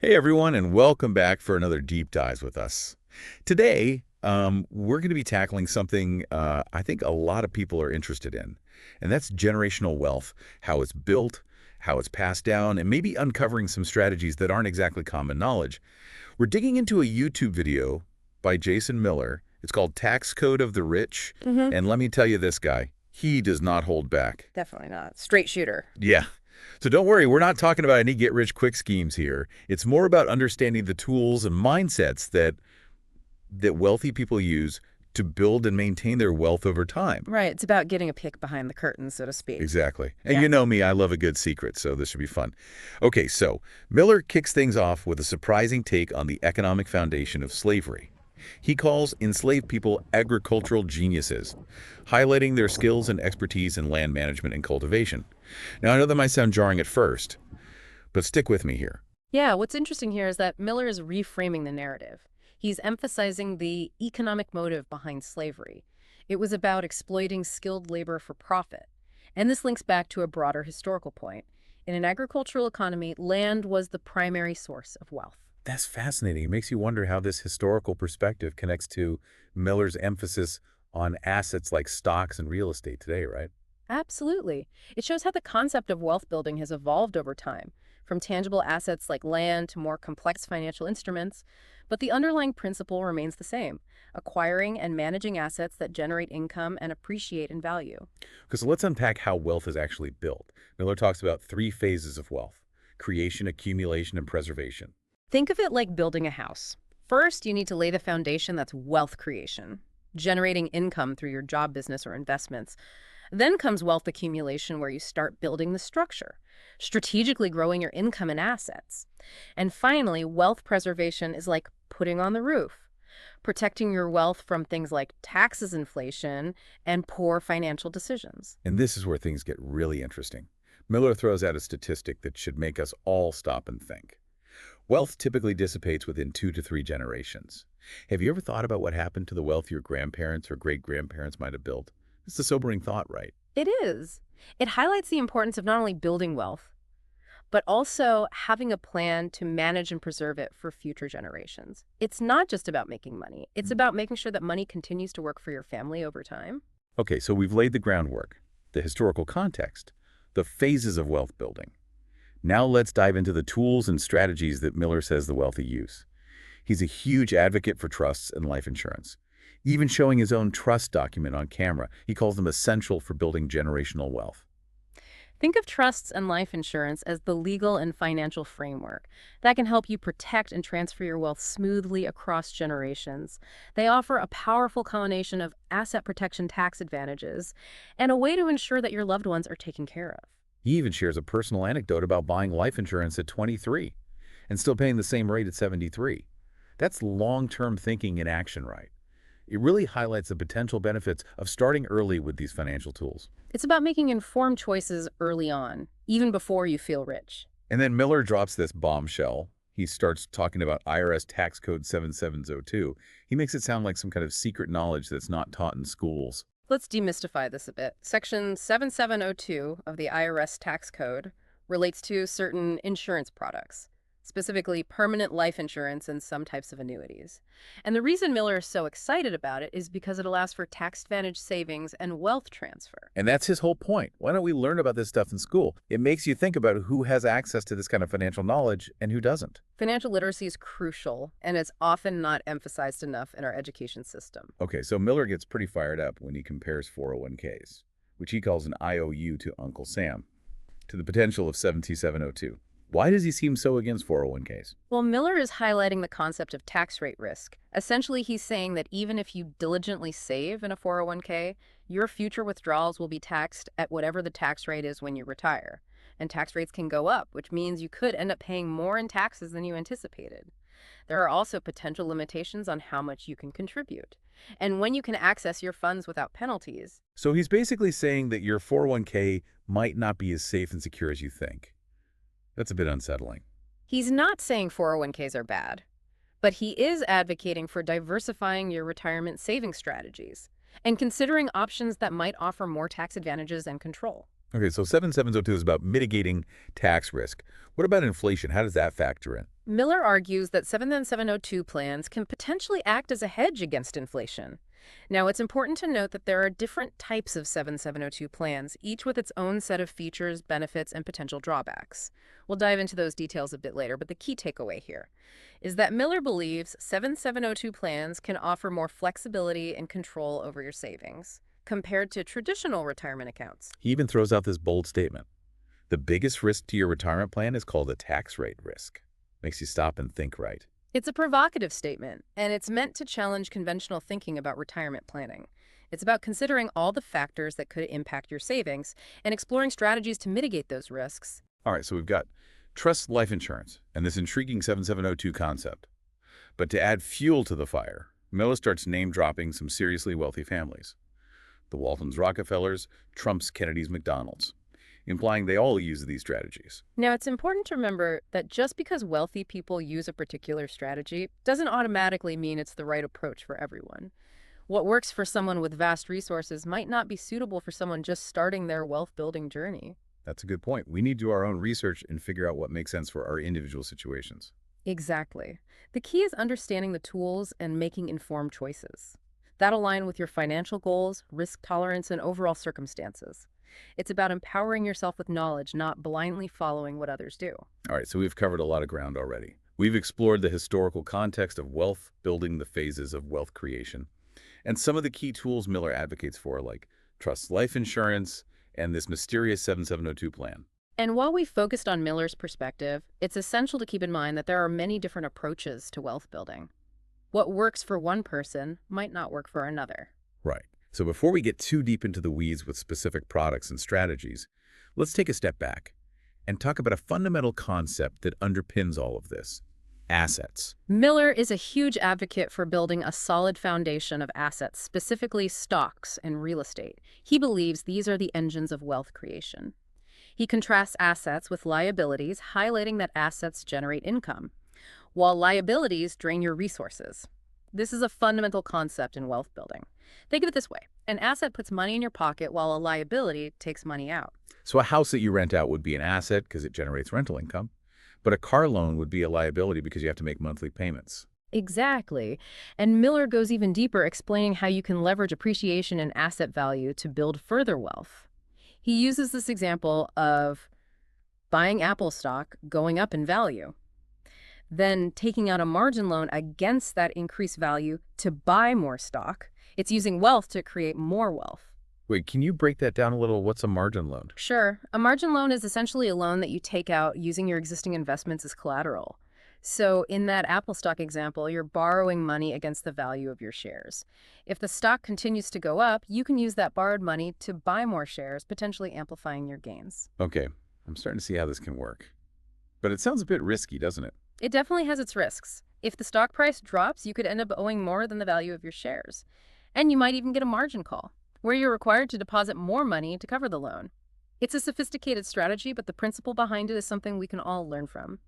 Hey everyone, and welcome back for another Deep Dives with us. Today, we're going to be tackling something I think a lot of people are interested in, and that's generational wealth, how it's built, how it's passed down, and maybe uncovering some strategies that aren't exactly common knowledge. We're digging into a YouTube video by Jason Miller. It's called Tax Code of the Rich, Mm-hmm. and let me tell you this guy, he does not hold back. Definitely not. Straight shooter. Yeah. So don't worry, we're not talking about any get-rich-quick schemes here. It's more about understanding the tools and mindsets that wealthy people use to build and maintain their wealth over time. Right. It's about getting a peek behind the curtain, so to speak. Exactly. And Yeah. you know me, I love a good secret, so this should be fun. Okay, so Miller kicks things off with a surprising take on the economic foundation of slavery. He calls enslaved people agricultural geniuses, highlighting their skills and expertise in land management and cultivation. Now, I know that might sound jarring at first, but stick with me here. Yeah, what's interesting here is that Miller is reframing the narrative. He's emphasizing the economic motive behind slavery. It was about exploiting skilled labor for profit. And this links back to a broader historical point. In an agricultural economy, land was the primary source of wealth. That's fascinating. It makes you wonder how this historical perspective connects to Miller's emphasis on assets like stocks and real estate today, right? Absolutely. It shows how the concept of wealth building has evolved over time, from tangible assets like land to more complex financial instruments, but the underlying principle remains the same, acquiring and managing assets that generate income and appreciate in value. Okay, so let's unpack how wealth is actually built. Miller talks about three phases of wealth: creation, accumulation, and preservation. Think of it like building a house. First, you need to lay the foundation that's wealth creation, generating income through your job, business, or investments. Then comes wealth accumulation, where you start building the structure, strategically growing your income and assets. And finally, wealth preservation is like putting on the roof, protecting your wealth from things like taxes, inflation, and poor financial decisions. And this is where things get really interesting. Miller throws out a statistic that should make us all stop and think. Wealth typically dissipates within 2 to 3 generations. Have you ever thought about what happened to the wealth your grandparents or great-grandparents might have built? It's a sobering thought, right? It is. It highlights the importance of not only building wealth, but also having a plan to manage and preserve it for future generations. It's not just about making money. It's about making sure that money continues to work for your family over time. Okay, so we've laid the groundwork, the historical context, the phases of wealth building. Now let's dive into the tools and strategies that Miller says the wealthy use. He's a huge advocate for trusts and life insurance, even showing his own trust document on camera. He calls them essential for building generational wealth. Think of trusts and life insurance as the legal and financial framework that can help you protect and transfer your wealth smoothly across generations. They offer a powerful combination of asset protection tax advantages and a way to ensure that your loved ones are taken care of. He even shares a personal anecdote about buying life insurance at 23 and still paying the same rate at 73. That's long-term thinking in action, right? It really highlights the potential benefits of starting early with these financial tools. It's about making informed choices early on, even before you feel rich. And then Miller drops this bombshell. He starts talking about IRS Tax Code 7702. He makes it sound like some kind of secret knowledge that's not taught in schools. Let's demystify this a bit. Section 7702 of the IRS tax code relates to certain insurance products, specifically permanent life insurance and some types of annuities. And the reason Miller is so excited about it is because it allows for tax-advantaged savings and wealth transfer. And that's his whole point. Why don't we learn about this stuff in school? It makes you think about who has access to this kind of financial knowledge and who doesn't. Financial literacy is crucial, and it's often not emphasized enough in our education system. Okay, so Miller gets pretty fired up when he compares 401ks, which he calls an IOU to Uncle Sam, to the potential of 7702. Why does he seem so against 401ks? Well, Miller is highlighting the concept of tax rate risk. Essentially, he's saying that even if you diligently save in a 401k, your future withdrawals will be taxed at whatever the tax rate is when you retire. And tax rates can go up, which means you could end up paying more in taxes than you anticipated. There are also potential limitations on how much you can contribute, and when you can access your funds without penalties. So he's basically saying that your 401k might not be as safe and secure as you think. That's a bit unsettling. He's not saying 401ks are bad, but he is advocating for diversifying your retirement saving strategies and considering options that might offer more tax advantages and control. Okay, so 7702 is about mitigating tax risk. What about inflation? How does that factor in? Miller argues that 7702 plans can potentially act as a hedge against inflation. Now, it's important to note that there are different types of 7702 plans, each with its own set of features, benefits, and potential drawbacks. We'll dive into those details a bit later, but the key takeaway here is that Miller believes 7702 plans can offer more flexibility and control over your savings compared to traditional retirement accounts. He even throws out this bold statement. The biggest risk to your retirement plan is called a tax rate risk. Makes you stop and think right. It's a provocative statement, and it's meant to challenge conventional thinking about retirement planning. It's about considering all the factors that could impact your savings and exploring strategies to mitigate those risks. All right, so we've got trust life insurance and this intriguing 7702 concept. But to add fuel to the fire, Miller starts name-dropping some seriously wealthy families. The Waltons Rockefellers, Trump's Kennedy's McDonald's, implying they all use these strategies. Now, it's important to remember that just because wealthy people use a particular strategy doesn't automatically mean it's the right approach for everyone. What works for someone with vast resources might not be suitable for someone just starting their wealth-building journey. That's a good point. We need to do our own research and figure out what makes sense for our individual situations. Exactly. The key is understanding the tools and making informed choices that align with your financial goals, risk tolerance, and overall circumstances. It's about empowering yourself with knowledge, not blindly following what others do. All right, so we've covered a lot of ground already. We've explored the historical context of wealth building, the phases of wealth creation, and some of the key tools Miller advocates for, like trust life insurance and this mysterious 7702 plan. And while we focused on Miller's perspective, it's essential to keep in mind that there are many different approaches to wealth building. What works for one person might not work for another. Right. So before we get too deep into the weeds with specific products and strategies, let's take a step back and talk about a fundamental concept that underpins all of this: assets. Miller is a huge advocate for building a solid foundation of assets, specifically stocks and real estate. He believes these are the engines of wealth creation. He contrasts assets with liabilities, highlighting that assets generate income, while liabilities drain your resources. This is a fundamental concept in wealth building. Think of it this way. An asset puts money in your pocket while a liability takes money out. So a house that you rent out would be an asset because it generates rental income, but a car loan would be a liability because you have to make monthly payments. Exactly. And Miller goes even deeper, explaining how you can leverage appreciation and asset value to build further wealth. He uses this example of buying Apple stock going up in value, then taking out a margin loan against that increased value to buy more stock. It's using wealth to create more wealth. Wait, can you break that down a little? What's a margin loan? Sure. A margin loan is essentially a loan that you take out using your existing investments as collateral. So in that Apple stock example, you're borrowing money against the value of your shares. If the stock continues to go up, you can use that borrowed money to buy more shares, potentially amplifying your gains. Okay, I'm starting to see how this can work. But it sounds a bit risky, doesn't it? It definitely has its risks. If the stock price drops, you could end up owing more than the value of your shares. And you might even get a margin call, where you're required to deposit more money to cover the loan. It's a sophisticated strategy, but the principle behind it is something we can all learn from.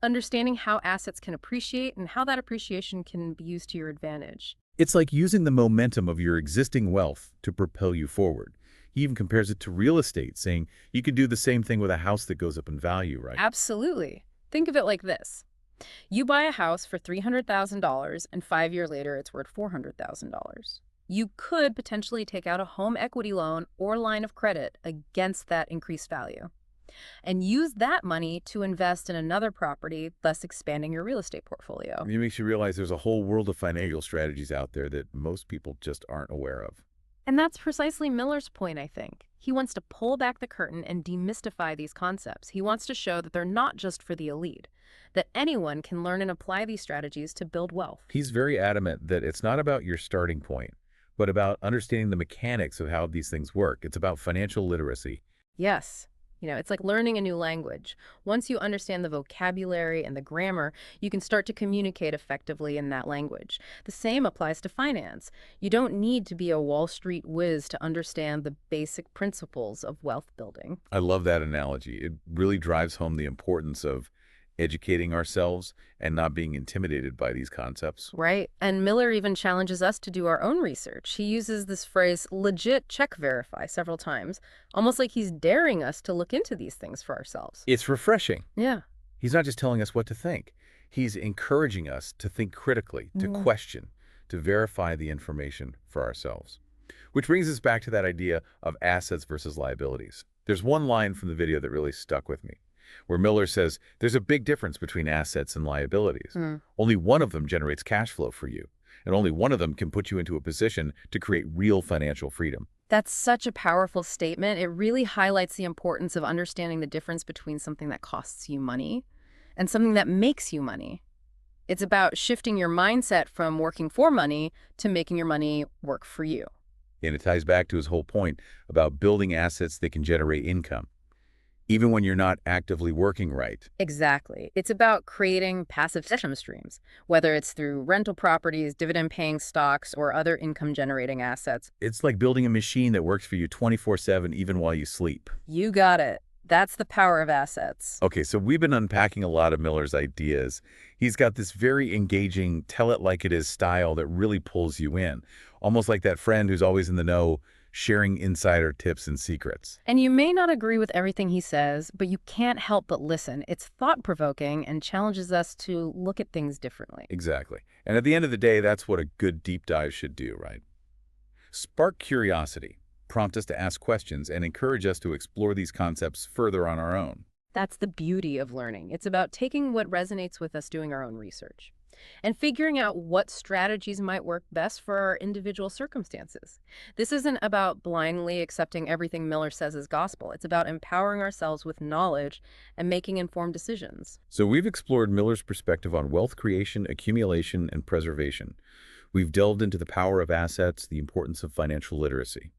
Understanding how assets can appreciate and how that appreciation can be used to your advantage. It's like using the momentum of your existing wealth to propel you forward. He even compares it to real estate, saying you could do the same thing with a house that goes up in value, right? Absolutely. Think of it like this. You buy a house for $300,000 and 5 years later it's worth $400,000. You could potentially take out a home equity loan or line of credit against that increased value and use that money to invest in another property, thus expanding your real estate portfolio. It makes you realize there's a whole world of financial strategies out there that most people just aren't aware of. And that's precisely Miller's point, I think. He wants to pull back the curtain and demystify these concepts. He wants to show that they're not just for the elite, that anyone can learn and apply these strategies to build wealth. He's very adamant that it's not about your starting point, but about understanding the mechanics of how these things work. It's about financial literacy. Yes. It's like learning a new language. Once you understand the vocabulary and the grammar, you can start to communicate effectively in that language. The same applies to finance. You don't need to be a Wall Street whiz to understand the basic principles of wealth building. I love that analogy. It really drives home the importance of educating ourselves and not being intimidated by these concepts. Right. And Miller even challenges us to do our own research. He uses this phrase, legit check verify, several times, almost like he's daring us to look into these things for ourselves. It's refreshing. Yeah. He's not just telling us what to think. He's encouraging us to think critically, to Mhm. question, to verify the information for ourselves. Which brings us back to that idea of assets versus liabilities. There's one line from the video that really stuck with me, where Miller says there's a big difference between assets and liabilities. Hmm. Only one of them generates cash flow for you, and only one of them can put you into a position to create real financial freedom. That's such a powerful statement. It really highlights the importance of understanding the difference between something that costs you money and something that makes you money. It's about shifting your mindset from working for money to making your money work for you. And it ties back to his whole point about building assets that can generate income, even when you're not actively working right. Exactly. It's about creating passive income streams, whether it's through rental properties, dividend-paying stocks, or other income-generating assets. It's like building a machine that works for you 24/7 even while you sleep. You got it. That's the power of assets. Okay, so we've been unpacking a lot of Miller's ideas. He's got this very engaging, tell it like it is style that really pulls you in, almost like that friend who's always in the know, sharing insider tips and secrets. And you may not agree with everything he says, but you can't help but listen. It's thought-provoking and challenges us to look at things differently. Exactly. And at the end of the day, that's what a good deep dive should do, right? Spark curiosity, prompt us to ask questions, and encourage us to explore these concepts further on our own. That's the beauty of learning. It's about taking what resonates with us, doing our own research, and figuring out what strategies might work best for our individual circumstances. This isn't about blindly accepting everything Miller says as gospel. It's about empowering ourselves with knowledge and making informed decisions. So we've explored Miller's perspective on wealth creation, accumulation, and preservation. We've delved into the power of assets, the importance of financial literacy,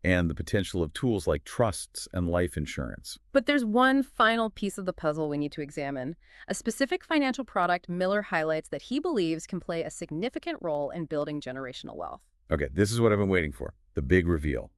and the potential of tools like trusts and life insurance. But there's one final piece of the puzzle we need to examine. A specific financial product Miller highlights that he believes can play a significant role in building generational wealth. Okay, this is what I've been waiting for, the big reveal.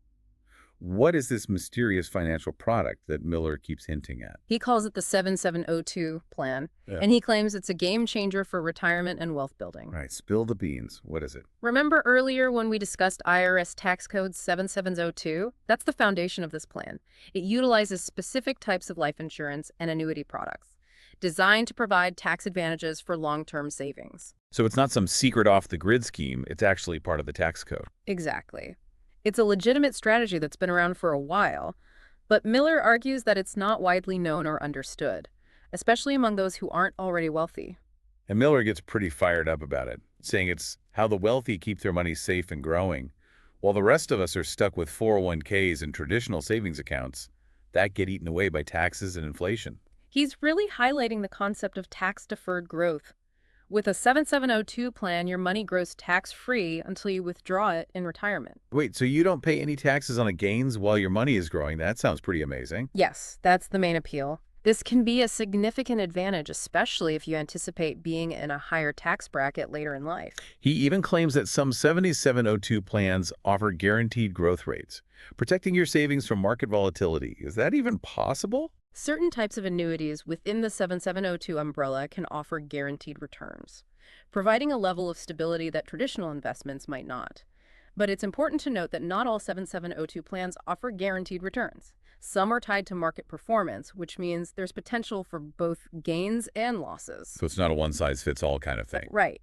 What is this mysterious financial product that Miller keeps hinting at? He calls it the 7702 plan, Yeah. and he claims it's a game changer for retirement and wealth building. Right, spill the beans. What is it? Remember earlier when we discussed IRS tax code 7702? That's the foundation of this plan. It utilizes specific types of life insurance and annuity products designed to provide tax advantages for long-term savings. So it's not some secret off-the-grid scheme. It's actually part of the tax code. Exactly. It's a legitimate strategy that's been around for a while, but Miller argues that it's not widely known or understood, especially among those who aren't already wealthy. And Miller gets pretty fired up about it, saying it's how the wealthy keep their money safe and growing, while the rest of us are stuck with 401ks and traditional savings accounts that get eaten away by taxes and inflation. He's really highlighting the concept of tax-deferred growth. With a 7702 plan, your money grows tax-free until you withdraw it in retirement. Wait, so you don't pay any taxes on the gains while your money is growing? That sounds pretty amazing. Yes, that's the main appeal. This can be a significant advantage, especially if you anticipate being in a higher tax bracket later in life. He even claims that some 7702 plans offer guaranteed growth rates, protecting your savings from market volatility. Is that even possible? Certain types of annuities within the 7702 umbrella can offer guaranteed returns, providing a level of stability that traditional investments might not. But it's important to note that not all 7702 plans offer guaranteed returns. Some are tied to market performance, which means there's potential for both gains and losses. So it's not a one-size-fits-all kind of thing. Right.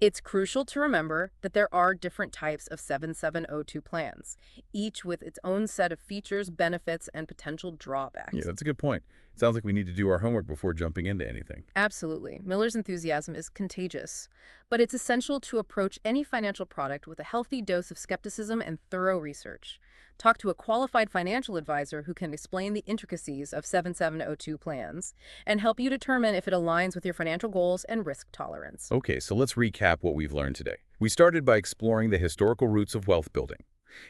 It's crucial to remember that there are different types of 7702 plans, each with its own set of features, benefits, and potential drawbacks. Yeah, that's a good point. It sounds like we need to do our homework before jumping into anything. Absolutely. Miller's enthusiasm is contagious, but it's essential to approach any financial product with a healthy dose of skepticism and thorough research. Talk to a qualified financial advisor who can explain the intricacies of 7702 plans and help you determine if it aligns with your financial goals and risk tolerance. Okay, so let's recap what we've learned today. We started by exploring the historical roots of wealth building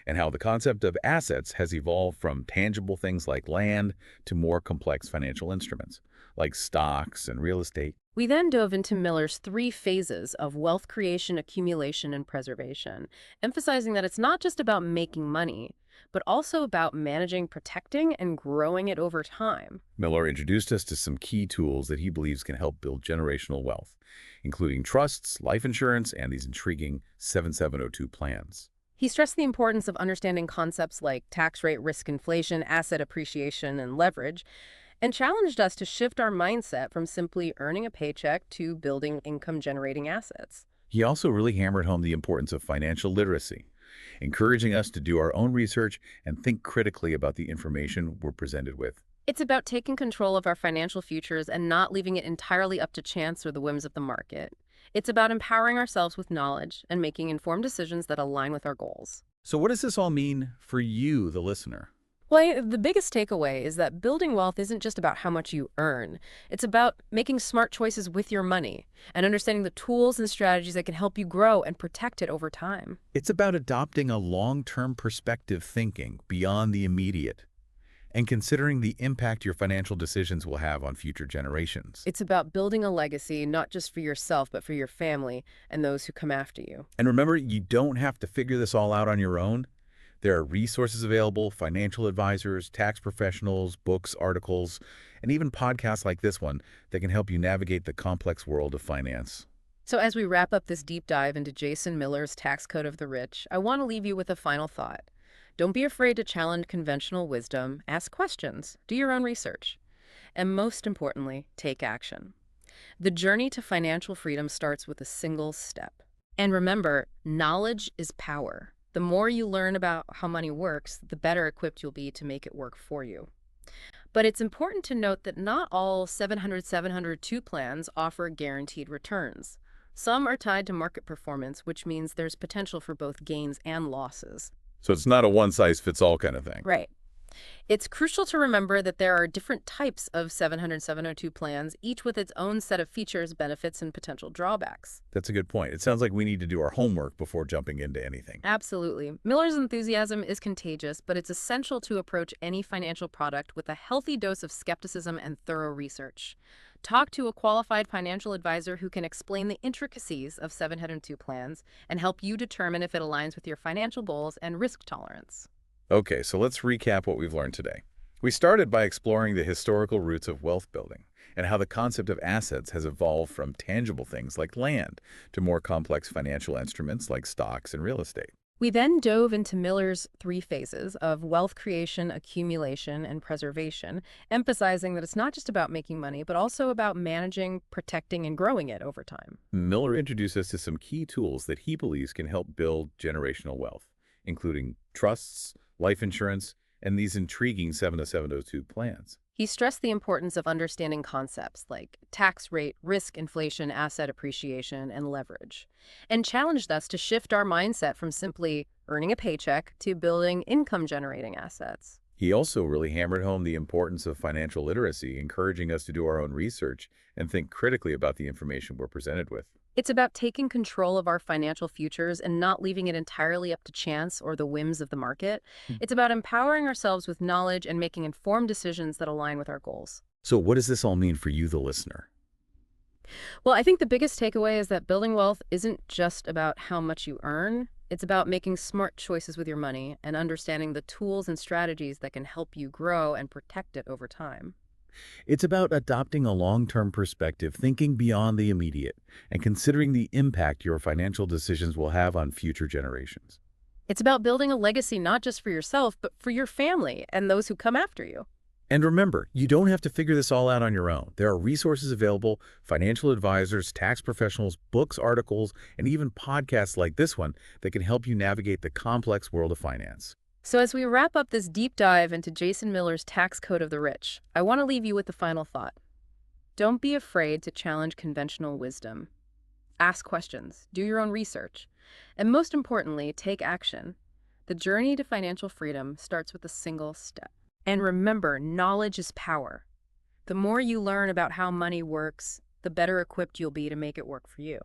and how the concept of assets has evolved from tangible things like land to more complex financial instruments like stocks and real estate. We then dove into Miller's 3 phases of wealth creation, accumulation, and preservation, emphasizing that it's not just about making money, but also about managing, protecting, and growing it over time. Miller introduced us to some key tools that he believes can help build generational wealth, including trusts, life insurance, and these intriguing 7702 plans. He stressed the importance of understanding concepts like tax rate, risk inflation, asset appreciation, and leverage, and challenged us to shift our mindset from simply earning a paycheck to building income-generating assets. He also really hammered home the importance of financial literacy, encouraging us to do our own research and think critically about the information we're presented with. It's about taking control of our financial futures and not leaving it entirely up to chance or the whims of the market. It's about empowering ourselves with knowledge and making informed decisions that align with our goals. So what does this all mean for you, the listener? Well, the biggest takeaway is that building wealth isn't just about how much you earn. It's about making smart choices with your money and understanding the tools and strategies that can help you grow and protect it over time. It's about adopting a long-term perspective thinking beyond the immediate and considering the impact your financial decisions will have on future generations. It's about building a legacy, not just for yourself, but for your family and those who come after you. And remember, you don't have to figure this all out on your own. There are resources available, financial advisors, tax professionals, books, articles, and even podcasts like this one that can help you navigate the complex world of finance. So as we wrap up this deep dive into Jason Miller's Tax Code of the Rich, I want to leave you with a final thought. Don't be afraid to challenge conventional wisdom, ask questions, do your own research, and most importantly, take action. The journey to financial freedom starts with a single step. And remember, knowledge is power. The more you learn about how money works, the better equipped you'll be to make it work for you. But it's important to note that not all 700-702 plans offer guaranteed returns. Some are tied to market performance, which means there's potential for both gains and losses. So it's not a one-size-fits-all kind of thing. Right. It's crucial to remember that there are different types of 700-702 plans, each with its own set of features, benefits, and potential drawbacks. That's a good point. It sounds like we need to do our homework before jumping into anything. Absolutely. Miller's enthusiasm is contagious, but it's essential to approach any financial product with a healthy dose of skepticism and thorough research. Talk to a qualified financial advisor who can explain the intricacies of 702 plans and help you determine if it aligns with your financial goals and risk tolerance. Okay, so let's recap what we've learned today. We started by exploring the historical roots of wealth building and how the concept of assets has evolved from tangible things like land to more complex financial instruments like stocks and real estate. We then dove into Miller's three phases of wealth creation, accumulation, and preservation, emphasizing that it's not just about making money, but also about managing, protecting, and growing it over time. Miller introduced us to some key tools that he believes can help build generational wealth, including trusts, life insurance, and these intriguing 70702 plans. He stressed the importance of understanding concepts like tax rate, risk, inflation, asset appreciation, and leverage, and challenged us to shift our mindset from simply earning a paycheck to building income-generating assets. He also really hammered home the importance of financial literacy, encouraging us to do our own research and think critically about the information we're presented with. It's about taking control of our financial futures and not leaving it entirely up to chance or the whims of the market. It's about empowering ourselves with knowledge and making informed decisions that align with our goals. So what does this all mean for you, the listener? Well, I think the biggest takeaway is that building wealth isn't just about how much you earn. It's about making smart choices with your money and understanding the tools and strategies that can help you grow and protect it over time. It's about adopting a long-term perspective, thinking beyond the immediate, and considering the impact your financial decisions will have on future generations. It's about building a legacy not just for yourself, but for your family and those who come after you. And remember, you don't have to figure this all out on your own. There are resources available, financial advisors, tax professionals, books, articles, and even podcasts like this one that can help you navigate the complex world of finance. So as we wrap up this deep dive into Jason Miller's Tax Code of the Rich, I want to leave you with the final thought. Don't be afraid to challenge conventional wisdom. Ask questions, do your own research, and most importantly, take action. The journey to financial freedom starts with a single step. And remember, knowledge is power. The more you learn about how money works, the better equipped you'll be to make it work for you.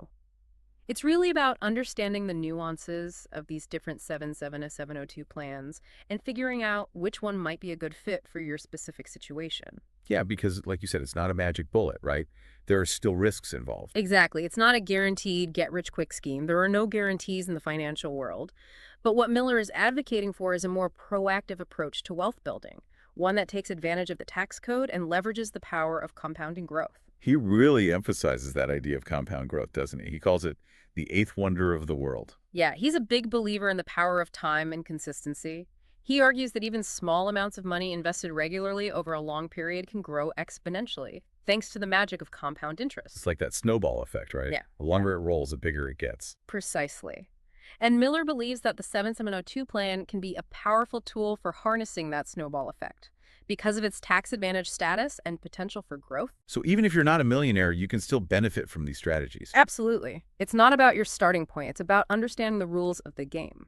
It's really about understanding the nuances of these different 70702 plans and figuring out which one might be a good fit for your specific situation. Yeah, because like you said, it's not a magic bullet, right? There are still risks involved. Exactly. It's not a guaranteed get-rich-quick scheme. There are no guarantees in the financial world. But what Miller is advocating for is a more proactive approach to wealth building, one that takes advantage of the tax code and leverages the power of compounding growth. He really emphasizes that idea of compound growth, doesn't he? He calls it the eighth wonder of the world. Yeah, he's a big believer in the power of time and consistency. He argues that even small amounts of money invested regularly over a long period can grow exponentially, thanks to the magic of compound It's interest. like that snowball effect, right? Yeah, The yeah, longer it rolls, the bigger it gets. precisely. And Miller believes that the 7702 plan can be a powerful tool for harnessing that snowball effect because of its tax advantage status and potential for growth. So even if you're not a millionaire, you can still benefit from these strategies. Absolutely. It's not about your starting point, it's about understanding the rules of the game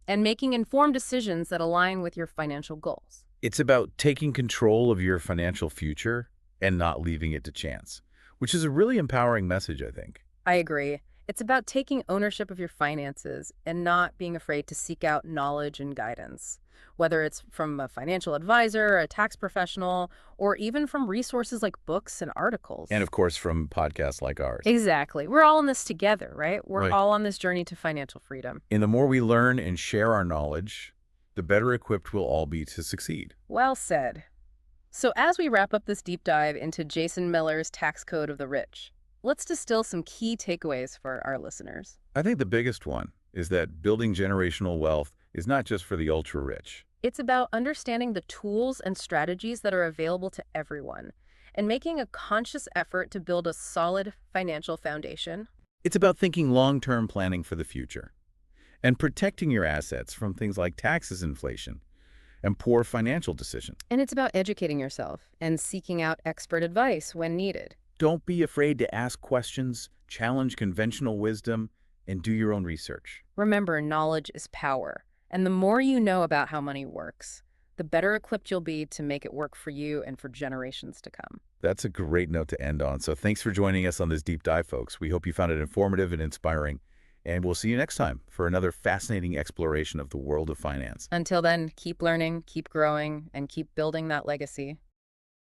and making informed decisions that align with your financial goals. It's about taking control of your financial future and not leaving it to chance, which is a really empowering message, I think. I agree. It's about taking ownership of your finances and not being afraid to seek out knowledge and guidance, whether it's from a financial advisor, a tax professional, or even from resources like books and And articles. of course, from podcasts like ours. Exactly. We're all in this together, right? We're Right. all on this journey to financial freedom. And the more we learn and share our knowledge, the better equipped we'll all be to succeed. Well said. So, as we wrap up this deep dive into Jason Miller's Tax Code of the Rich, let's distill some key takeaways for our listeners. I think the biggest one is that building generational wealth is not just for the ultra-rich. It's about understanding the tools and strategies that are available to everyone and making a conscious effort to build a solid financial foundation. It's about thinking long-term planning for the future and protecting your assets from things like taxes, inflation, and poor financial decisions. And it's about educating yourself and seeking out expert advice when needed. Don't be afraid to ask questions, challenge conventional wisdom, and do your own research. Remember, knowledge is power, and the more you know about how money works, the better equipped you'll be to make it work for you and for generations to come. That's a great note to end on. So thanks for joining us on this deep dive, folks. We hope you found it informative and inspiring. And we'll see you next time for another fascinating exploration of the world of finance. Until then, keep learning, keep growing, and keep building that legacy.